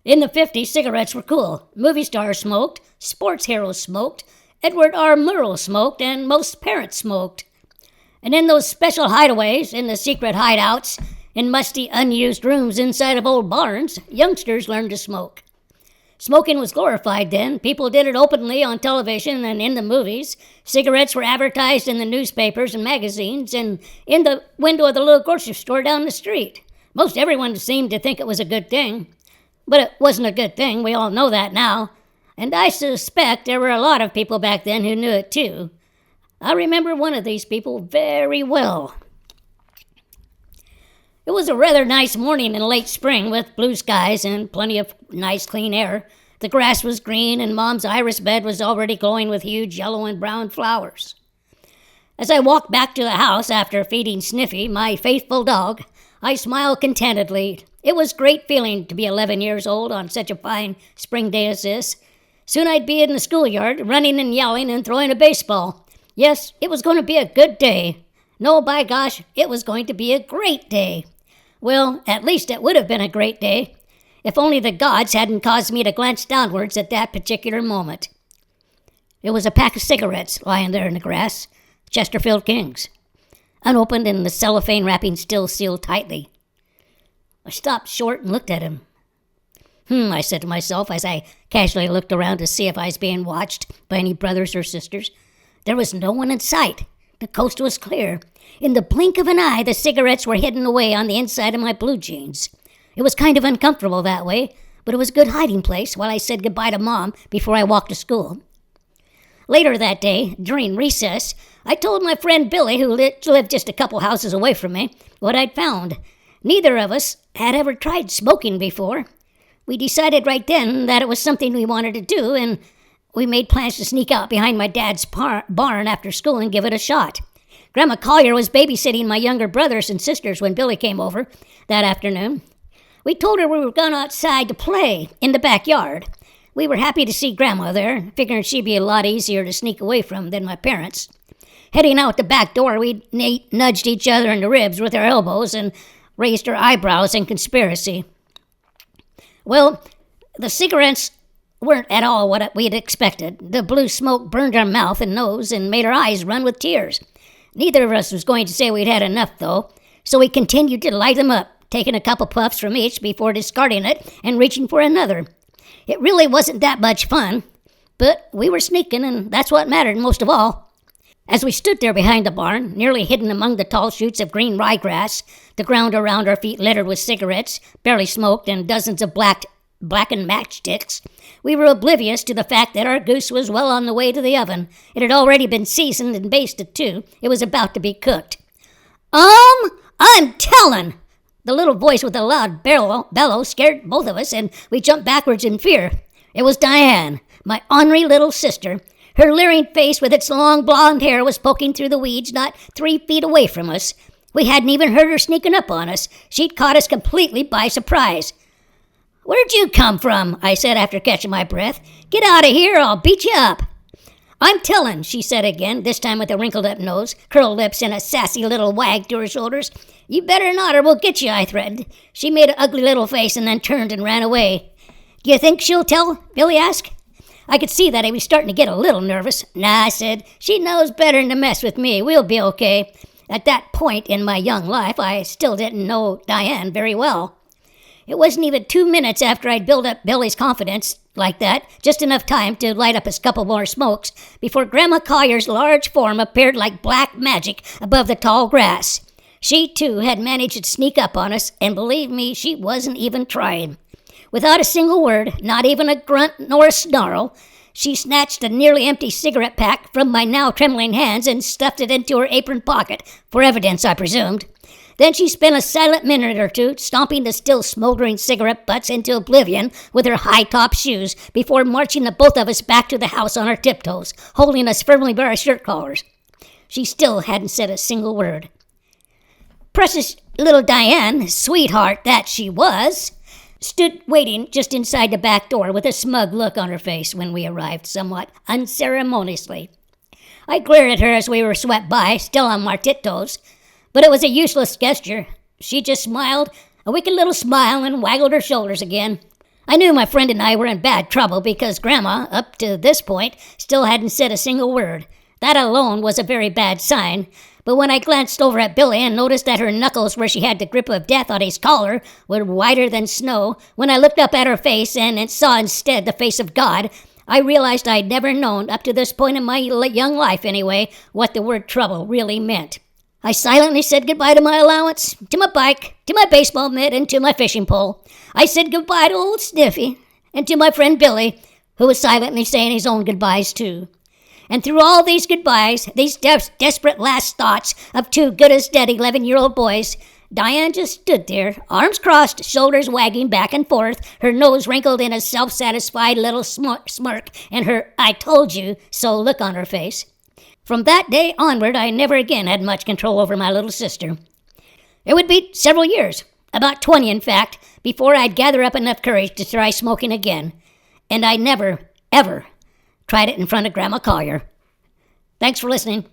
In the 50s, cigarettes were cool. Movie stars smoked, sports heroes smoked, Edward R. Murrow smoked, and most parents smoked. And in those special hideaways, in the secret hideouts, in musty, unused rooms inside of old barns, youngsters learned to smoke. Smoking was glorified then. People did it openly on television and in the movies. Cigarettes were advertised in the newspapers and magazines and in the window of the little grocery store down the street. Most everyone seemed to think it was a good thing. But it wasn't a good thing. We all know that now. And I suspect there were a lot of people back then who knew it too. I remember one of these people very well. It was a rather nice morning in late spring with blue skies and plenty of nice clean air. The grass was green and Mom's iris bed was already glowing with huge yellow and brown flowers. As I walked back to the house after feeding Sniffy, my faithful dog, I smiled contentedly. It was great feeling to be 11 years old on such a fine spring day as this. Soon I'd be in the schoolyard, running and yelling and throwing a baseball. Yes, it was going to be a good day. No, by gosh, it was going to be a great day. Well, at least it would have been a great day, if only the gods hadn't caused me to glance downwards at that particular moment. It was a pack of cigarettes lying there in the grass, Chesterfield Kings, unopened and the cellophane wrapping still sealed tightly. I stopped short and looked at him. I said to myself as I casually looked around to see if I was being watched by any brothers or sisters. There was no one in sight. The coast was clear. In the blink of an eye, the cigarettes were hidden away on the inside of my blue jeans. It was kind of uncomfortable that way, but it was a good hiding place while I said goodbye to Mom before I walked to school. Later that day, during recess, I told my friend Billy, who lived just a couple houses away from me, what I'd found. Neither of us had ever tried smoking before. We decided right then that it was something we wanted to do, and we made plans to sneak out behind my dad's barn after school and give it a shot. Grandma Collier was babysitting my younger brothers and sisters when Billy came over that afternoon. We told her we were going outside to play in the backyard. We were happy to see Grandma there, figuring she'd be a lot easier to sneak away from than my parents. Heading out the back door, we nudged each other in the ribs with our elbows and raised our eyebrows in conspiracy. Well, the cigarettes weren't at all what we had expected. The blue smoke burned our mouth and nose and made our eyes run with tears. Neither of us was going to say we'd had enough, though, so we continued to light them up, taking a couple puffs from each before discarding it and reaching for another. It really wasn't that much fun, but we were sneaking, and that's what mattered most of all. As we stood there behind the barn, nearly hidden among the tall shoots of green ryegrass, the ground around our feet littered with cigarettes, barely smoked, and dozens of blackened matchsticks, we were oblivious to the fact that our goose was well on the way to the oven. It had already been seasoned and basted, too. It was about to be cooked. I'm tellin'! The little voice with a loud bellow scared both of us, and we jumped backwards in fear. It was Diane, my ornery little sister. Her leering face with its long blonde hair was poking through the weeds not 3 feet away from us. We hadn't even heard her sneaking up on us. She'd caught us completely by surprise. "Where'd you come from?" I said after catching my breath. "Get out of here or I'll beat you up." "I'm tellin'," she said again, this time with a wrinkled-up nose, curled lips, and a sassy little wag to her shoulders. "You better not or we'll get you," I threatened. She made an ugly little face and then turned and ran away. "Do you think she'll tell?" Billy asked. I could see that he was starting to get a little nervous. "Nah," I said. "She knows better than to mess with me. We'll be okay." At that point in my young life, I still didn't know Diane very well. It wasn't even 2 minutes after I'd built up Billy's confidence like that, just enough time to light up a couple more smokes, before Grandma Collier's large form appeared like black magic above the tall grass. She, too, had managed to sneak up on us, and believe me, she wasn't even trying. Without a single word, not even a grunt nor a snarl, she snatched a nearly empty cigarette pack from my now trembling hands and stuffed it into her apron pocket, for evidence, I presumed. Then she spent a silent minute or two stomping the still smoldering cigarette butts into oblivion with her high-top shoes before marching the both of us back to the house on her tiptoes, holding us firmly by our shirt collars. She still hadn't said a single word. Precious little Diane, sweetheart that she was, stood waiting just inside the back door with a smug look on her face when we arrived somewhat unceremoniously. I glared at her as we were swept by, still on my tiptoes, but it was a useless gesture. She just smiled, a wicked little smile, and waggled her shoulders again. I knew my friend and I were in bad trouble because Grandma, up to this point, still hadn't said a single word. That alone was a very bad sign. But when I glanced over at Billy and noticed that her knuckles where she had the grip of death on his collar were whiter than snow, when I looked up at her face and saw instead the face of God, I realized I'd never known, up to this point in my young life anyway, what the word trouble really meant. I silently said goodbye to my allowance, to my bike, to my baseball mitt, and to my fishing pole. I said goodbye to old Sniffy, and to my friend Billy, who was silently saying his own goodbyes too. And through all these goodbyes, these desperate last thoughts of two good-as-dead 11-year-old boys, Diane just stood there, arms crossed, shoulders wagging back and forth, her nose wrinkled in a self-satisfied little smirk, and her "I told you so" look on her face. From that day onward, I never again had much control over my little sister. It would be several years, about 20 in fact, before I'd gather up enough courage to try smoking again. And I never, ever tried it in front of Grandma Collier. Thanks for listening.